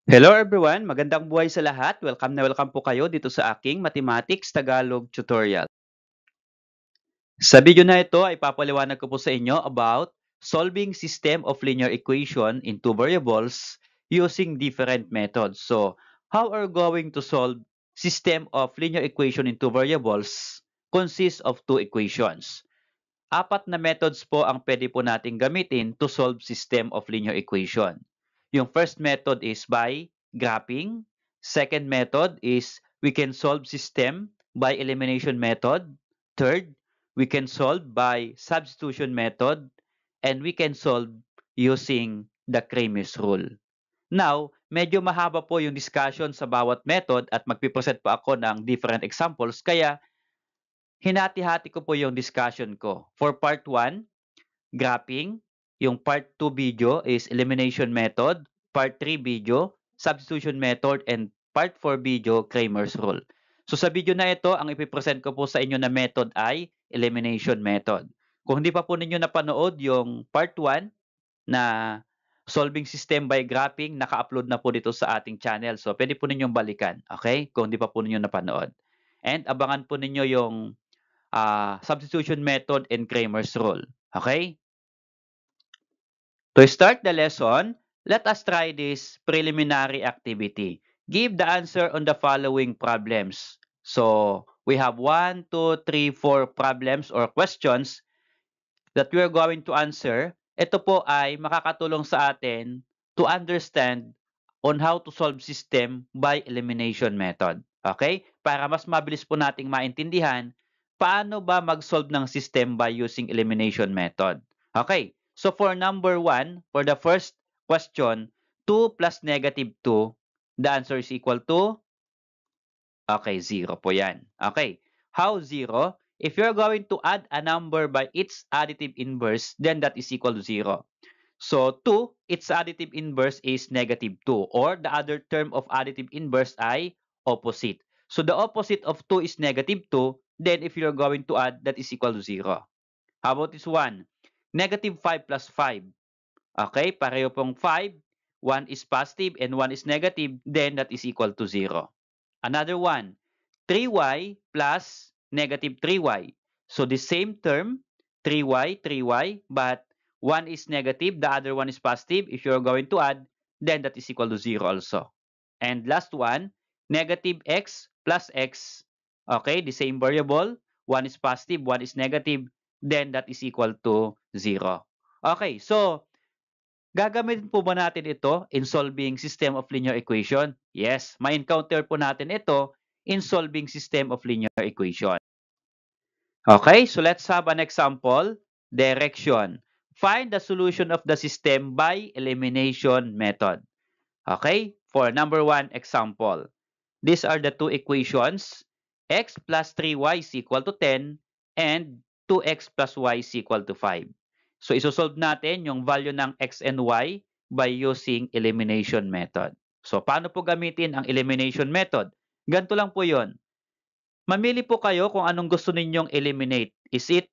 Hello everyone! Magandang buhay sa lahat. Welcome na welcome po kayo dito sa aking Mathematics Tagalog tutorial. Sa video na ito ay papaliwanag ko po sa inyo about solving system of linear equation in two variables using different methods. So, how are we going to solve system of linear equation in two variables consists of two equations. Apat na methods po ang pwede po nating gamitin to solve system of linear equation. Yung first method is by graphing. Second method is we can solve system by elimination method. Third, we can solve by substitution method. And we can solve using the Cramer's rule. Now, medyo mahaba po yung discussion sa bawat method at magpipresent po ako ng different examples. Kaya, hinati-hati ko po yung discussion ko. For part 1, graphing. Yung part 2 video is elimination method. Part 3 video, substitution method. And part 4 video, Cramer's rule. So sa video na ito, ang ipipresent ko po sa inyo na method ay elimination method. Kung hindi pa po ninyo napanood yung part 1 na solving system by graphing, naka-upload na po dito sa ating channel. So pwede po ninyong balikan, okay? Kung hindi pa po ninyo napanood. And abangan po ninyo yung substitution method and Cramer's rule. Okay? To start the lesson, let us try this preliminary activity. Give the answer on the following problems. So, we have 1, 2, 3, 4 problems or questions that we are going to answer. Ito po ay makakatulong sa atin to understand on how to solve system by elimination method. Okay? Para mas mabilis po nating maintindihan paano ba mag-solve ng system by using elimination method. Okay? So for number 1, for the first question, 2 plus negative 2, the answer is equal to? Okay, 0 po yan. Okay. How 0? If you're going to add a number by its additive inverse, then that is equal to 0. So 2, its additive inverse is negative 2, or the other term of additive inverse ay opposite. So the opposite of 2 is negative 2, then if you're going to add, that is equal to 0. How about this one? Negative 5 plus 5. Okay, pareho pong 5. 1 is positive and 1 is negative, then that is equal to 0. Another one, 3y plus negative 3y. So the same term, 3y, but one is negative, the other one is positive. If you're going to add, then that is equal to 0 also. And last one, negative x plus x. Okay, the same variable. One is positive, one is negative, then that is equal to 0. Okay, so gagamitin po ba natin ito in solving system of linear equation? Yes, ma-encounter po natin ito in solving system of linear equation. Okay, so let's have an example. Direction. Find the solution of the system by elimination method. Okay, for number 1 example. These are the two equations. X plus 3y is equal to 10 and 2x plus y is equal to 5. So, isosolve natin yung value ng x and y by using elimination method. So, paano po gamitin ang elimination method? Ganito lang po yon. Mamili po kayo kung anong gusto ninyong eliminate. Is it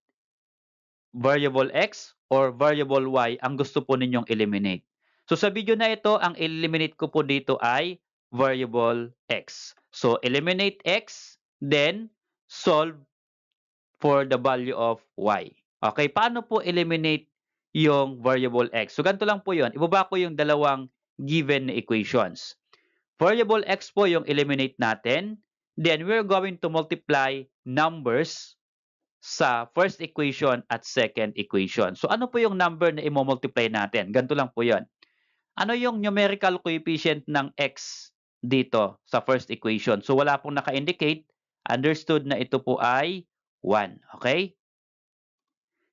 variable x or variable y ang gusto po ninyong eliminate? So, sa video na ito, ang eliminate ko po dito ay variable x. So, eliminate x, then solve for the value of y. Okay, paano po eliminate yung variable x? So, ganito lang po yun. Ibaba ko yung dalawang given na equations. Variable x po yung eliminate natin. Then, we're going to multiply numbers sa first equation at second equation. So, ano po yung number na i-multiply natin? Ganito lang po yun. Ano yung numerical coefficient ng x dito sa first equation? So, wala pong naka-indicate. Understood na ito po ay 1. Okay?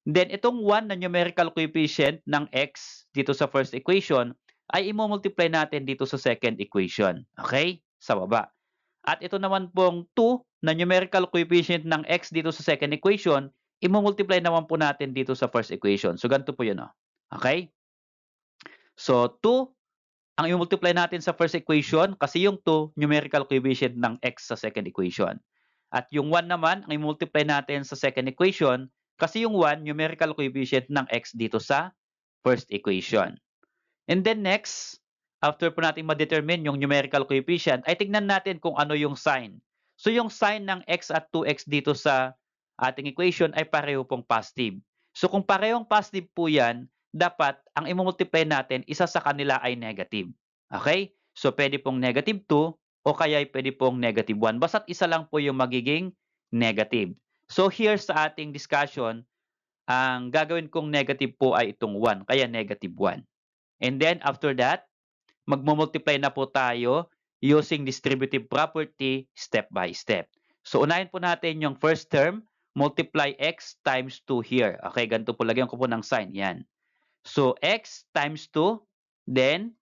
Then, itong 1 na numerical coefficient ng x dito sa first equation ay i-multiply natin dito sa second equation. Okay? Sa baba. At ito naman pong 2 na numerical coefficient ng x dito sa second equation, i-multiply naman po natin dito sa first equation. So, ganito po yun. Okay? So, 2 ang i-multiply natin sa first equation kasi yung 2 numerical coefficient ng x sa second equation. At yung 1 naman ang i-multiply natin sa second equation kasi yung 1 numerical coefficient ng x dito sa first equation. And then next, after po natin ma-determine yung numerical coefficient, ay tignan natin kung ano yung sign. So yung sign ng x at 2x dito sa ating equation ay pareho pong positive. So kung parehong positive po yan, dapat ang i-multiply natin, isa sa kanila ay negative. Okay? So pwede pong negative 2 o kaya pwede pong negative 1. Basta't isa lang po yung magiging negative. So here sa ating discussion, ang gagawin kong negative po ay itong 1, kaya negative 1. And then after that, magmumultiply na po tayo using distributive property step by step. So unahin po natin yung first term, multiply x times 2 here. Okay, ganito po, lagyan ko po ng sign. Yan. So x times 2, then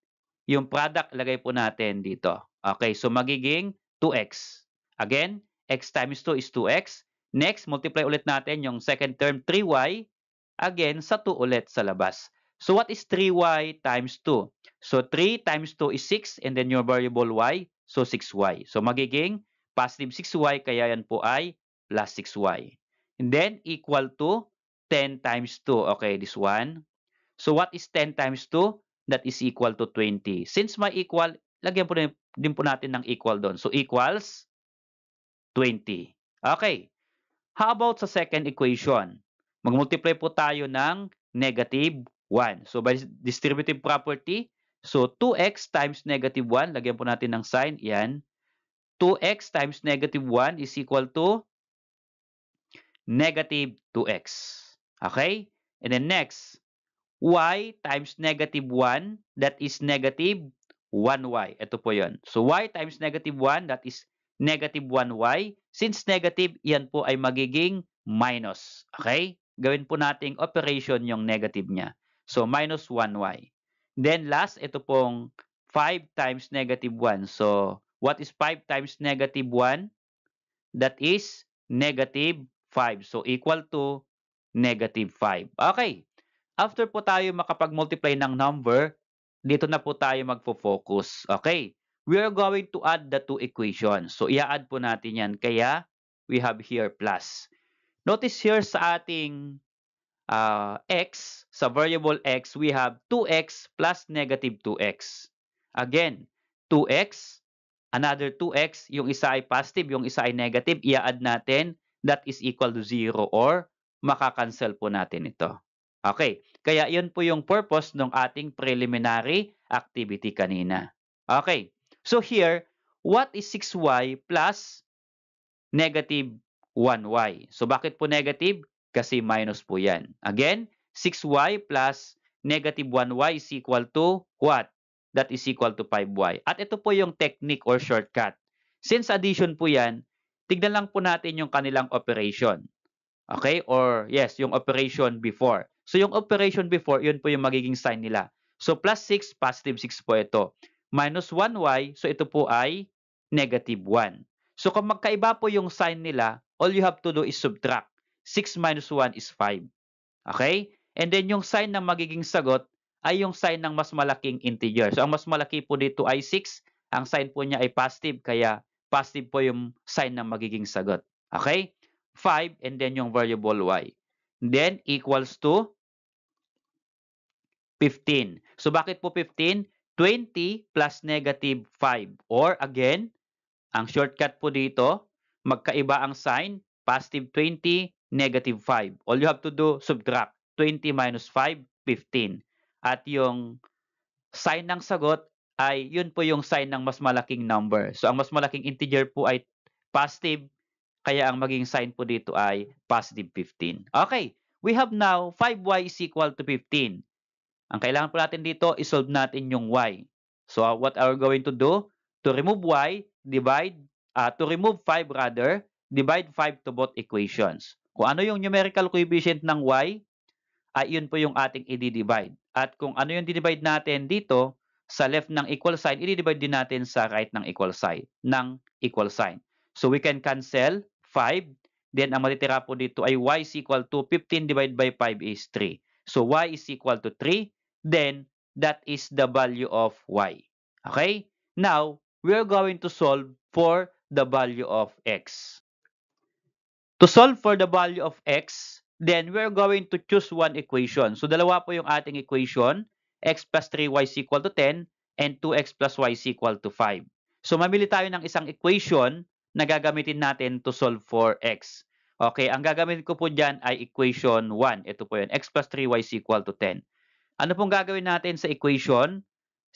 yung product lagay po natin dito. Okay, so magiging 2x. Again, x times 2 is 2x. Next, multiply ulit natin yung second term, 3y. Again, sa 2 ulit sa labas. So what is 3y times 2? So 3 times 2 is 6 and then your variable y, so 6y. So magiging positive 6y, kaya yan po ay plus 6y. And then equal to 10 times 2. Okay, this one. So what is 10 times 2? That is equal to 20. Since may equal, lagyan po din po natin ng equal doon. So equals 20. Okay. How about sa second equation? Mag-multiply po tayo ng negative 1. So by distributive property, so 2x times negative 1, lagyan po natin ng sign, yan. 2x times negative 1 is equal to negative 2x. Okay? And then next, y times negative 1, that is negative 1y. Ito po yun. So y times negative 1, that is negative 1y. Since negative, yan po ay magiging minus. Okay? Gawin po nating operation yung negative niya. So minus 1y. Then last, ito pong 5 times negative 1. So what is 5 times negative 1? That is negative 5. So equal to negative 5. Okay. After po tayo makapag-multiply ng number, dito na po tayo magfo-focus. Okay? We are going to add the two equations. So, i-add po natin yan. Kaya, we have here plus. Notice here sa ating x, sa variable x, we have 2x plus negative 2x. Again, 2x, another 2x, yung isa ay positive, yung isa ay negative, i-add natin, that is equal to 0 or makakancel po natin ito. Okay, kaya yun po yung purpose ng ating preliminary activity kanina. Okay, so here, what is 6y plus negative 1y? So bakit po negative? Kasi minus po yan. Again, 6y plus negative 1y is equal to what? That is equal to 5y. At ito po yung technique or shortcut. Since addition po yan, tignan lang po natin yung kanilang operation. Okay? Or yes, yung operation before. So yung operation before, yun po yung magiging sign nila. So plus 6, positive 6 po ito. Minus 1y, so ito po ay negative 1. So kung magkaiba po yung sign nila, all you have to do is subtract. 6 minus 1 is 5. Okay? And then yung sign ng magiging sagot ay yung sign ng mas malaking integer. So ang mas malaki po dito ay 6. Ang sign po niya ay positive, kaya positive po yung sign ng magiging sagot. Okay? 5 and then yung variable y. Then equals to 15. So bakit po 15? 20 plus negative 5. Or again, ang shortcut po dito, magkaiba ang sign, positive 20, negative 5. All you have to do, subtract. 20 minus 5, 15. At yung sign ng sagot ay yun po yung sign ng mas malaking number. So ang mas malaking integer po ay positive, kaya ang maging sign po dito ay positive 15. Okay, we have now 5y is equal to 15. Ang kailangan po natin dito, isolve natin yung y. So what are we going to do? To remove y, to remove 5 rather, divide 5 to both equations. Kung ano yung numerical coefficient ng y, ay yun po yung ating i-divide. At kung ano yung divide natin dito, sa left ng equal sign, i-divide din natin sa right ng equal sign. So we can cancel 5. Then ang matitira po dito ay y is equal to 15 divided by 5 is 3. So y is equal to 3. Then that is the value of y. Okay? Now, we are going to solve for the value of x. To solve for the value of x, then we're going to choose one equation. So dalawa po yung ating equation. X plus 3y is equal to 10. and 2x plus y is equal to 5. So mamili tayo ng isang equation na gagamitin natin to solve for x. Okay, ang gagamitin ko po dyan ay equation 1. Ito po yun, x plus 3y is equal to 10. Ano pong gagawin natin sa equation?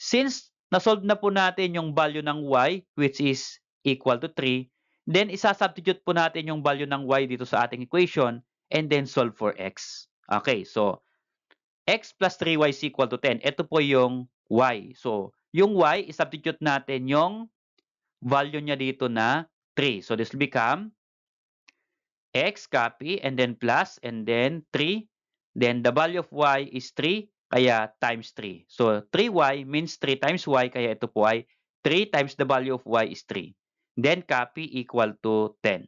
Since na-solve na po natin yung value ng y, which is equal to 3, then isa-substitute po natin yung value ng y dito sa ating equation and then solve for x. Okay, so x plus 3y is equal to 10. Ito po yung y. So, yung y, isubstitute natin yung value niya dito na 3. So, this will become x, copy, and then plus, and then 3. Then, the value of y is 3, kaya times 3. So, 3y means 3 times y, kaya ito po ay 3 times the value of y is 3. Then, copy equal to 10.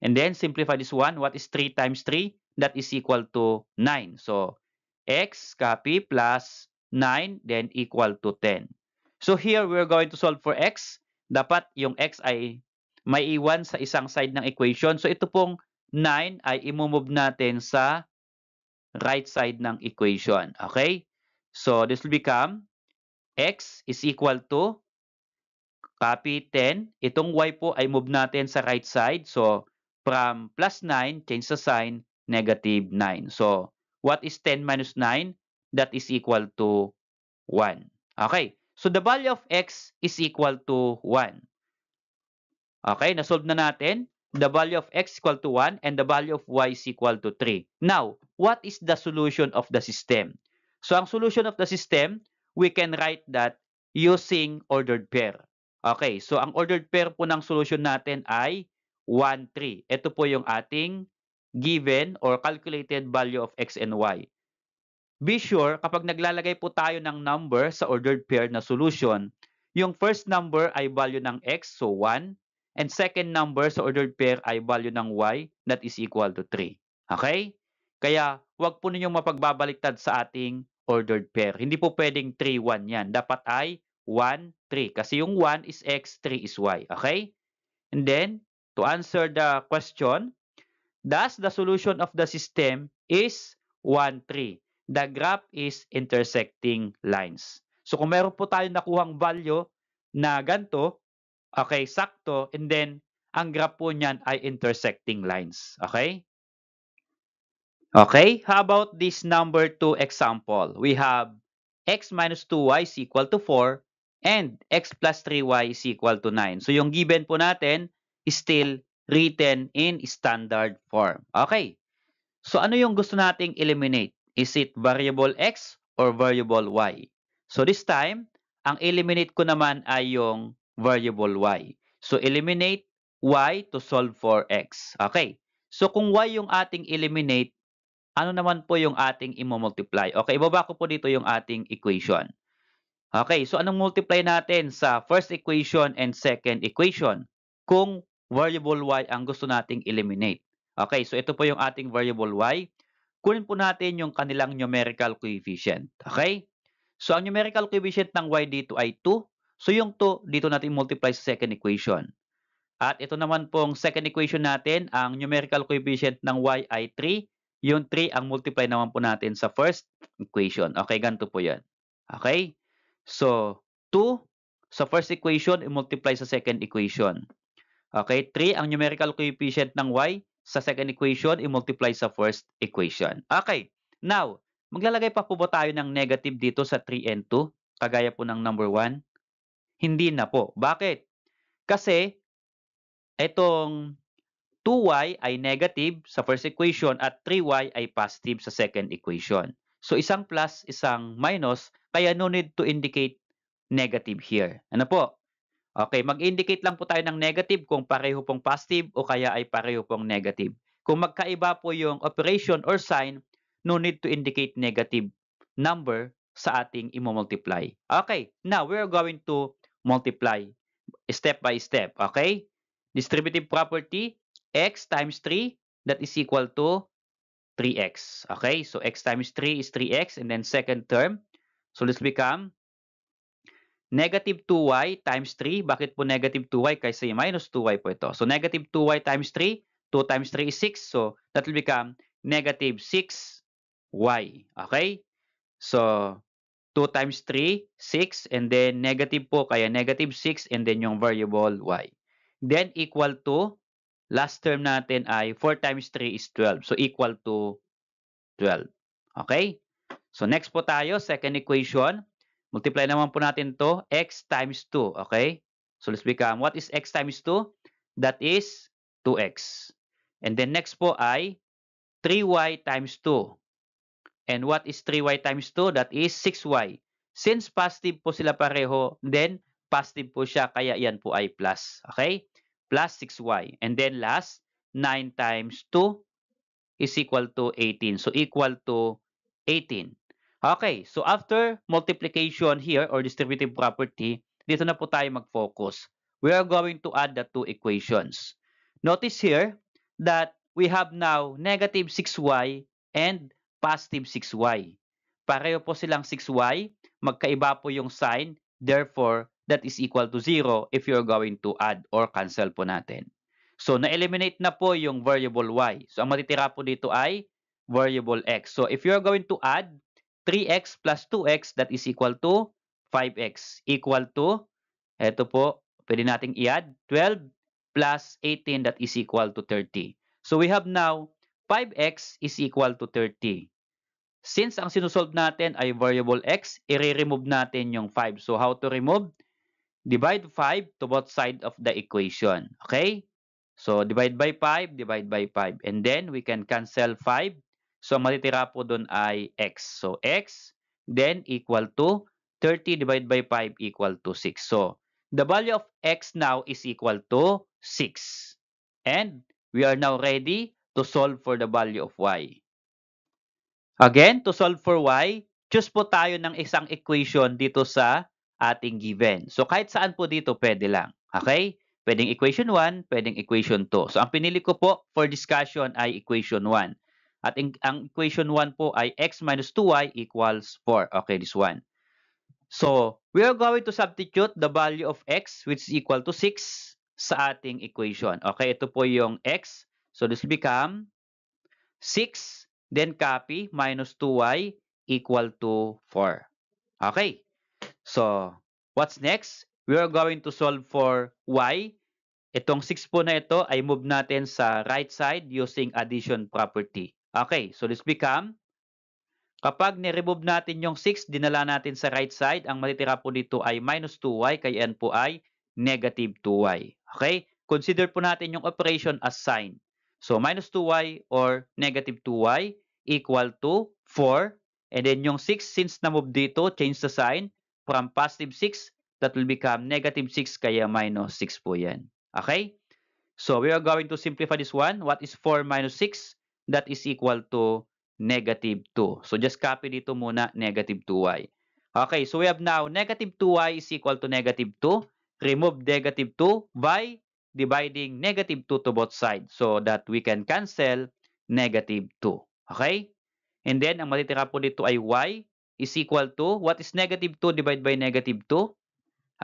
And then, simplify this one. What is 3 times 3? That is equal to 9. So, x, copy, plus 9, then equal to 10. So, here, we're going to solve for x. Dapat yung x ay may iwan sa isang side ng equation. So, ito pong 9 ay imumove natin sa right side ng equation. Okay? So, this will become x is equal to, copy 10. Itong y po ay move natin sa right side. So, from plus 9, change the sign, negative 9. So, what is 10 minus 9? That is equal to 1. Okay. So, the value of x is equal to 1. Okay, na-solve na natin. The value of x equal to 1 and the value of y is equal to 3. Now, what is the solution of the system? So, ang solution of the system, we can write that using ordered pair. Okay, so ang ordered pair po ng solution natin ay 1, 3. Ito po yung ating given or calculated value of x and y. Be sure, kapag naglalagay po tayo ng number sa ordered pair na solution, yung first number ay value ng x, so 1, and second number sa ordered pair ay value ng y, that is equal to 3. Okay? Kaya, huwag po ninyong mapagbabaliktad sa ating ordered pair. Hindi po pwedeng 3, 1 yan. Dapat ay 1, 3. Kasi yung 1 is x, 3 is y. Okay? And then, to answer the question, thus the solution of the system is 1, 3. The graph is intersecting lines. So kung meron po tayong nakuhang value na ganito, okay, sakto, and then ang graph po niyan ay intersecting lines. Okay? Okay, how about this number 2 example? We have x minus 2y is equal to 4 and x plus 3y is equal to 9. So yung given po natin is still written in standard form. Okay, so ano yung gusto nating eliminate? Is it variable x or variable y? So this time, ang eliminate ko naman ay yung variable y. So eliminate y to solve for x. Okay, so kung y yung ating eliminate, ano naman po yung ating i-multiply? Okay, ibaba ko po dito yung ating equation. Okay, so anong multiply natin sa first equation and second equation? Kung variable y ang gusto nating eliminate. Okay, so ito po yung ating variable y. Kunin po natin yung kanilang numerical coefficient. Okay? So ang numerical coefficient ng y dito ay 2. So yung 2 dito natin multiply sa second equation. At ito naman pong second equation natin, ang numerical coefficient ng y ay 3. Yung 3 ang multiply naman po natin sa first equation. Okay, ganito po yan. Okay? So, 2 sa first equation, i-multiply sa second equation. Okay, 3 ang numerical coefficient ng y. Sa second equation, i-multiply sa first equation. Okay, now, maglalagay pa po ba tayo ng negative dito sa 3 and 2? Kagaya po ng number 1? Hindi na po. Bakit? Kasi, itong 2y ay negative sa first equation at 3y ay positive sa second equation. So, isang plus, isang minus, kaya no need to indicate negative here. Ano po? Okay, mag-indicate lang po tayo ng negative kung pareho pong positive o kaya ay pareho pong negative. Kung magkaiba po yung operation or sign, no need to indicate negative number sa ating i-multiply. Okay, now we're going to multiply step by step. Okay? Distributive property, x times 3, that is equal to 3x. Okay, so x times 3 is 3x, and then second term, so let's become negative 2y times 3. Bakit po negative 2y? Kasi minus 2y po ito. So negative 2y times 3, 2 times 3 is 6, so that will become negative 6y. Okay, so 2 times 3, 6, and then negative po, kaya negative 6, and then yung variable y. Then equal to, last term natin ay 4 times 3 is 12. So equal to 12. Okay? So next po tayo, second equation. Multiply naman po natin to, x times 2. Okay? So let's become, what is x times 2? That is 2x. And then next po ay 3y times 2. And what is 3y times 2? That is 6y. Since positive po sila pareho, then positive po siya, kaya yan po ay plus. Okay? Plus 6y. And then last, 9 times 2 is equal to 18. So equal to 18. Okay, so after multiplication here or distributive property, dito na po tayo mag-focus. We are going to add the two equations. Notice here that we have now negative 6y and positive 6y. Pareho po silang 6y, magkaiba po yung sign, therefore, that is equal to 0 if you're going to add or cancel po natin. So, na-eliminate na po yung variable y. So, ang matitira po dito ay variable x. So, if you're going to add 3x plus 2x, that is equal to 5x. Equal to, eto po, pwede nating i-add 12 plus 18, that is equal to 30. So, we have now 5x is equal to 30. Since ang sinusolve natin ay variable x, i-remove natin yung 5. So, how to remove? Divide 5 to both sides of the equation. Okay? So, divide by 5, divide by 5. And then, we can cancel 5. So, ang matitira po dun ay x. So, x, then equal to 30 divided by 5 equal to 6. So, the value of x now is equal to 6. And we are now ready to solve for the value of y. Again, to solve for y, choose po tayo ng isang equation dito sa ating given. So, kahit saan po dito pwede lang. Okay? Pwedeng equation 1, pwedeng equation 2. So, ang pinili ko po for discussion ay equation 1. At ang equation 1 po ay x minus 2y equals 4. Okay, this one. So, we are going to substitute the value of x which is equal to 6 sa ating equation. Okay, ito po yung x. So, this will become 6, then copy, minus 2y equal to 4. Okay. So, what's next? We are going to solve for y. Itong 6 po na ito ay move natin sa right side using addition property. Okay. So, this become, kapag ni-remove natin yung 6, dinala natin sa right side, ang matitira po dito ay minus 2y, kaya yan po ay negative 2y. Okay? Consider po natin yung operation as sign. So, minus 2y or negative 2y equal to 4. And then yung 6, since na-move dito, change the sign from positive 6, that will become negative 6, kaya minus 6 po yan. Okay? So, we are going to simplify this one. What is 4 minus 6? That is equal to negative 2. So, just copy dito muna, negative 2y. Okay, so we have now negative 2y is equal to negative 2. Remove negative 2 by dividing negative 2 to both sides so that we can cancel negative 2. Okay? And then, ang matitira po dito ay y is equal to, what is negative 2 divided by negative 2?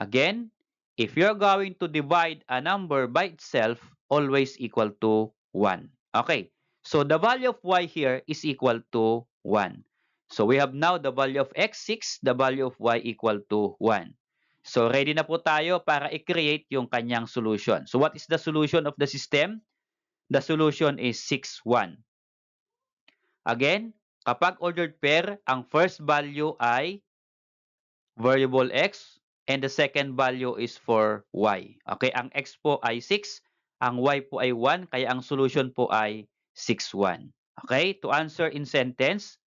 Again, if you're going to divide a number by itself, always equal to 1. Okay, so the value of y here is equal to 1. So we have now the value of x, 6, the value of y equal to 1. So, ready na po tayo para i-create yung kanyang solution. So, what is the solution of the system? The solution is 6, 1. Again, kapag ordered pair, ang first value ay variable x and the second value is for y. Okay, ang x po ay 6, ang y po ay 1, kaya ang solution po ay 6, 1. Okay, to answer in sentence,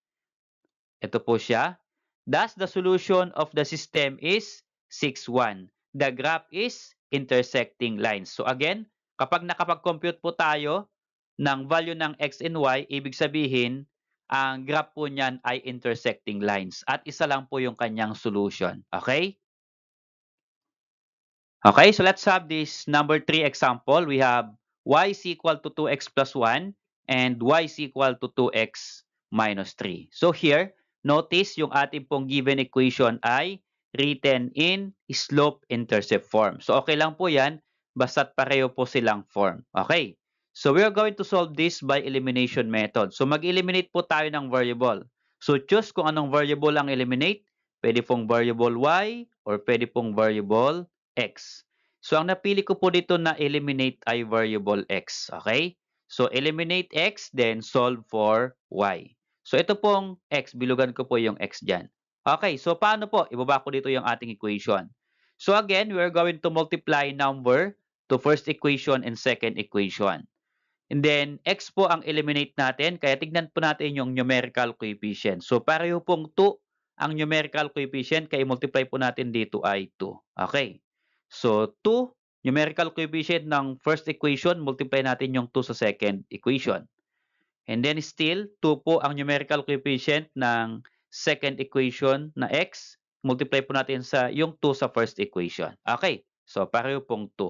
ito po siya. Thus, the solution of the system is 6, 1. The graph is intersecting lines. So again, kapag nakapag-compute po tayo ng value ng x and y, ibig sabihin, ang graph po niyan ay intersecting lines. At isa lang po yung kanyang solution. Okay? Okay, so let's have this number 3 example. We have y is equal to 2x plus 1 and y is equal to 2x minus 3. So here, notice yung ating pong given equation ay written in slope-intercept form. So okay lang po yan, basta't pareho po silang form. Okay, so we are going to solve this by elimination method. So mag-eliminate po tayo ng variable. So choose kung anong variable ang eliminate. pwede pong variable y, or pwede pong variable x. So, ang napili ko po dito na eliminate ay variable x. Okay? So, eliminate x, then solve for y. So, ito pong x, bilugan ko po yung x dyan. Okay, so paano po? Ibaba ko dito yung ating equation. So, again, we're going to multiply number to first equation and second equation. And then, x po ang eliminate natin, kaya tignan po natin yung numerical coefficient. So, pareho pong 2 ang numerical coefficient, kaya multiply po natin dito ay 2. Okay. So, 2, numerical coefficient ng first equation, multiply natin yung 2 sa second equation. And then still, 2 po ang numerical coefficient ng second equation na x, multiply po natin sa yung 2 sa first equation. Okay. So, pareho pong 2.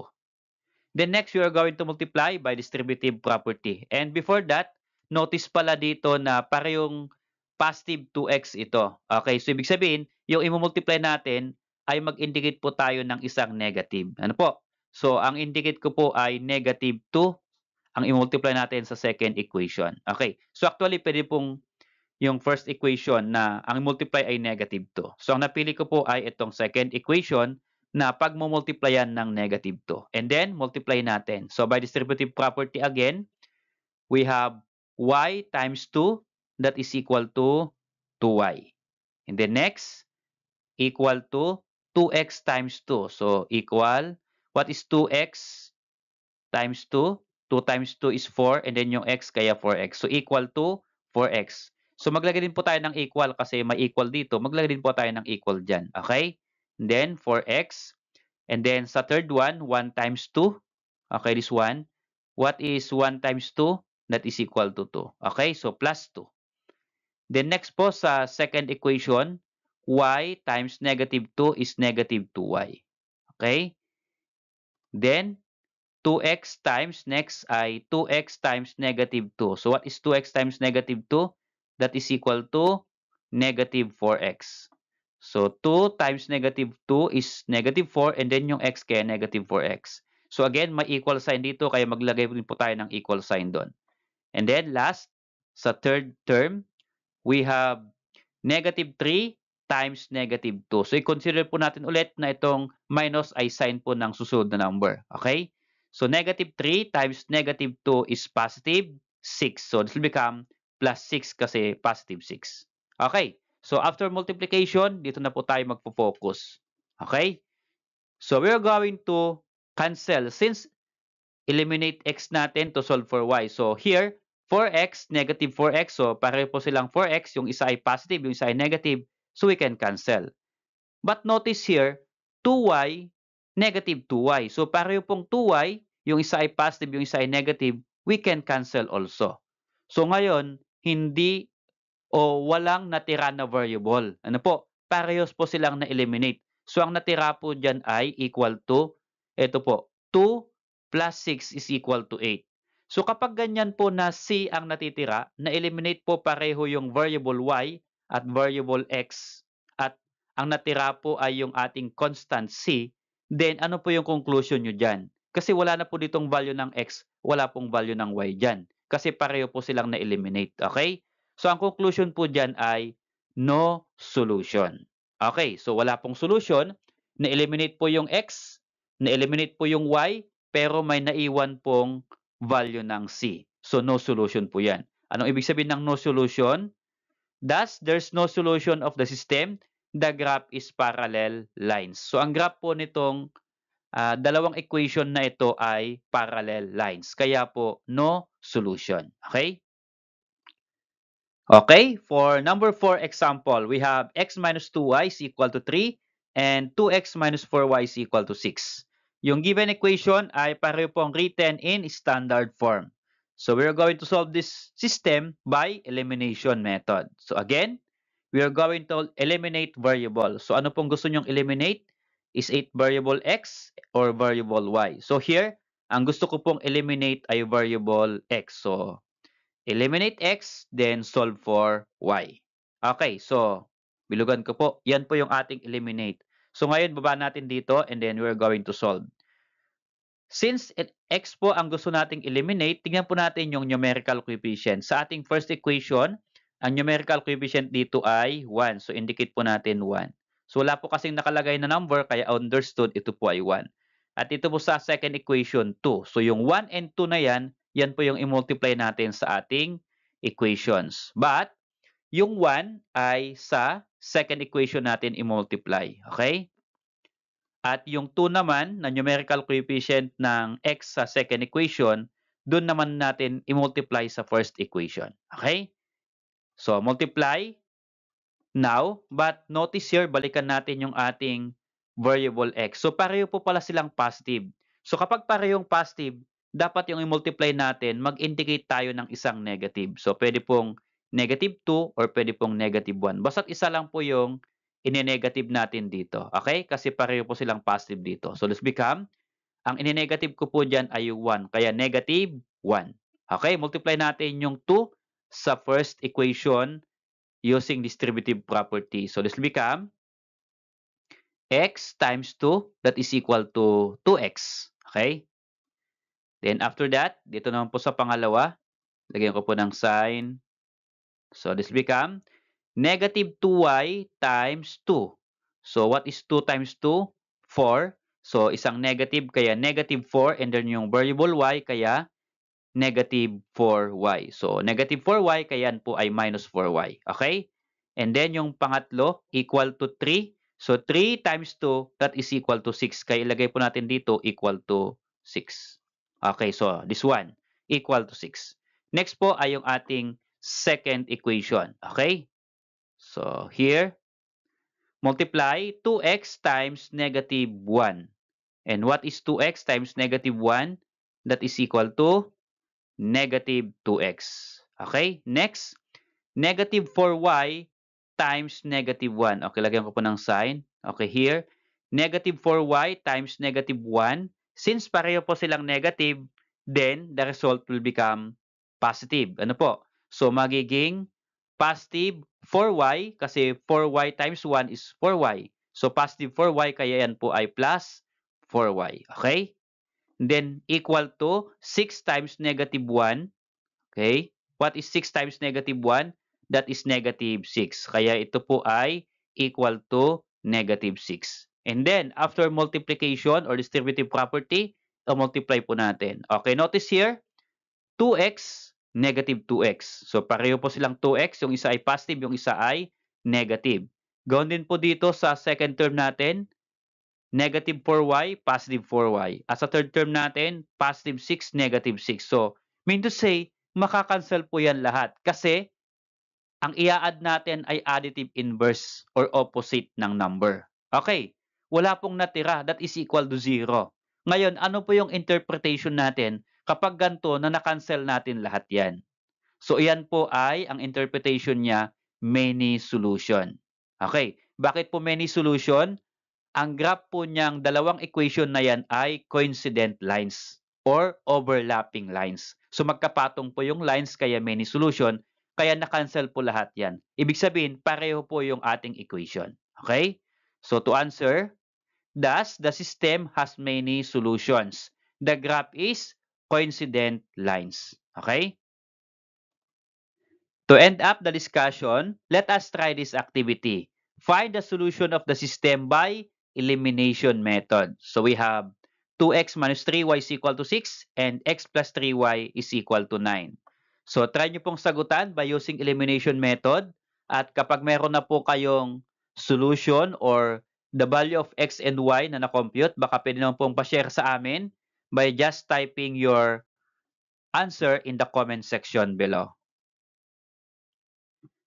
Then next, we are going to multiply by distributive property. And before that, notice pala dito na parehong positive 2x ito. Okay, so ibig sabihin, yung i-multiply natin ay mag-indicate po tayo ng isang negative. Ano po? So, ang indicate ko po ay negative 2 ang i-multiply natin sa second equation. Okay, so actually, pwede pong yung first equation na ang multiply ay negative 2. So, ang napili ko po ay itong second equation na pag multiplyan ng negative 2. And then, multiply natin. So, by distributive property again, we have y times 2 that is equal to 2y. And then next, equal to 2x times 2. So, equal, what is 2x times 2? 2 times 2 is 4 and then yung x kaya 4x. So, equal to 4x. So, maglagay din po tayo ng equal kasi may equal dito. Maglagay din po tayo ng equal dyan. Okay? And then, 4x. And then sa third one, 1 times 2. Okay, this one. What is 1 times 2? That is equal to 2. Okay, so plus 2. Then next po sa second equation, y times negative 2 is negative 2y. Okay? Then, 2x times next ay 2x times negative 2. So what is 2x times negative 2? That is equal to negative 4x. So, 2 times negative 2 is negative 4 and then yung x kaya negative 4x. So, again, may equal sign dito kaya maglagay din po tayo ng equal sign doon. And then, last, sa third term, we have negative 3 times negative 2. So, i-consider po natin ulit na itong minus ay sign po ng susunod na number. Okay? So, negative 3 times negative 2 is positive 6. So, this will become plus 6 kasi positive 6. Okay? So, after multiplication, dito na po tayo magpo-focus. Okay? So, we are going to cancel since eliminate x natin to solve for y. So, here, 4x, negative 4x. So, pareho po silang 4x. Yung isa ay positive, yung isa ay negative. So, we can cancel. But notice here, 2y, negative 2y. So, pareho pong 2y, yung isa ay positive, yung isa ay negative. We can cancel also. So, ngayon, hindi o walang natira na variable. Ano po? Parehas po silang na-eliminate. So, ang natira po dyan ay equal to, ito po, 2 plus 6 is equal to 8. So, kapag ganyan po na c ang natitira, na-eliminate po pareho yung variable y at variable x at ang natira po ay yung ating constant c, then ano po yung conclusion nyo dyan? Kasi wala na po ditong value ng x, wala pong value ng y dyan. Kasi pareho po silang na-eliminate. Okay? So, ang conclusion po dyan ay no solution. Okay, so wala pong solution. Na-eliminate po yung x, na-eliminate po yung y, pero may naiwan pong value ng c. So, no solution po yan. Anong ibig sabihin ng no solution? Thus, there's no solution of the system. The graph is parallel lines. So, ang graph po nitong dalawang equation na ito ay parallel lines. Kaya po, no solution. Okay? Okay, for number 4 example, we have x minus 2y is equal to 3 and 2x minus 4y is equal to 6. Yung given equation ay pareho pong written in standard form. So we're going to solve this system by elimination method. So again, we are going to eliminate variable. So ano pong gusto nyong eliminate? Is it variable x or variable y? So here, ang gusto ko pong eliminate ay variable x. So eliminate x, then solve for y. Okay, so bilugan ko po. Yan po yung ating eliminate. So ngayon, baba natin dito and then we're going to solve. Since x po ang gusto nating eliminate, tingnan po natin yung numerical coefficient. Sa ating first equation, ang numerical coefficient dito ay 1. So indicate po natin 1. So wala po kasing nakalagay na number kaya understood ito po ay 1. At ito po sa second equation 2. So yung 1 and 2 na yan po yung i-multiply natin sa ating equations. But yung 1 ay sa second equation natin i-multiply. Okay? At yung 2 naman na numerical coefficient ng x sa second equation, doon naman natin i-multiply sa first equation. Okay? So, multiply now, but notice here, balikan natin yung ating variable x. So, pareho po pala silang positive. So, kapag parehong positive, dapat yung i-multiply natin, mag-indicate tayo ng isang negative. So, pwede pong negative 2 or pwede pong negative 1. Basta't isa lang po yung ine-negative natin dito. Okay? Kasi pareho po silang positive dito. So, let's become, ang ine-negative ko po dyan ay yung 1. Kaya negative 1. Okay? Multiply natin yung 2 sa first equation using distributive property. So, this will become x times 2, that is equal to 2x. Okay? Then, after that, dito naman po sa pangalawa, lagyan ko po ng sign. So, this will become negative 2y times 2. So, what is 2 times 2? 4. So, isang negative, kaya negative 4, and then yung variable y, kaya negative 4y. So, negative 4y, kaya yan po ay minus 4y. Okay? And then, yung pangatlo, equal to 3. So, 3 times 2, that is equal to 6. Kaya ilagay po natin dito, equal to 6. Okay, so, this one, equal to 6. Next po ay yung ating second equation. Okay? So, here, multiply 2x times negative 1. And what is 2x times negative 1? That is equal to negative 2x. Okay? Next, negative 4y times negative 1. Okay, lagyan ko po ng sign. Okay, here, negative 4y times negative 1. Since pareho po silang negative, then the result will become positive. Ano po? So, magiging positive 4y kasi 4y times 1 is 4y. So, positive 4y kaya yan po ay plus 4y. Okay? Then, equal to 6 times negative 1. Okay? What is 6 times negative 1? That is negative 6. Kaya ito po ay equal to negative 6. And then, after multiplication or distributive property, multiply po natin. Okay, notice here, 2x, negative 2x. So, pareho po silang 2x. Yung isa ay positive, yung isa ay negative. Gawin din po dito sa second term natin, negative 4y, positive 4y. At sa third term natin, positive 6, negative 6. So, mean to say, makakancel po yan lahat. Kasi, ang i-add natin ay additive inverse or opposite ng number. Okay, wala pong natira. That is equal to 0. Ngayon, ano po yung interpretation natin kapag ganito na na-cancel natin lahat yan? So, iyan po ay, ang interpretation niya, many solution. Okay, bakit po many solution? Ang graph po niyang dalawang equation na yan ay coincident lines or overlapping lines. So magkapatong po yung lines kaya many solution, kaya na-cancel po lahat yan. Ibig sabihin, pareho po yung ating equation. Okay? So to answer, thus the system has many solutions. The graph is coincident lines. Okay? To end up the discussion, let us try this activity. Find the solution of the system by elimination method. So we have 2x minus 3y is equal to 6 and x plus 3y is equal to 9. So try nyo pong sagutan by using elimination method at kapag meron na po kayong solution or the value of x and y na na-compute, baka pwede naman pong pa-share sa amin by just typing your answer in the comment section below.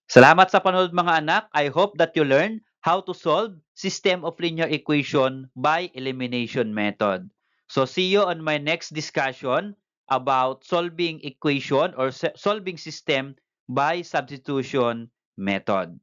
Salamat sa panonood mga anak. I hope that you learn how to solve system of linear equation by elimination method. So see you on my next discussion about solving equation or solving system by substitution method.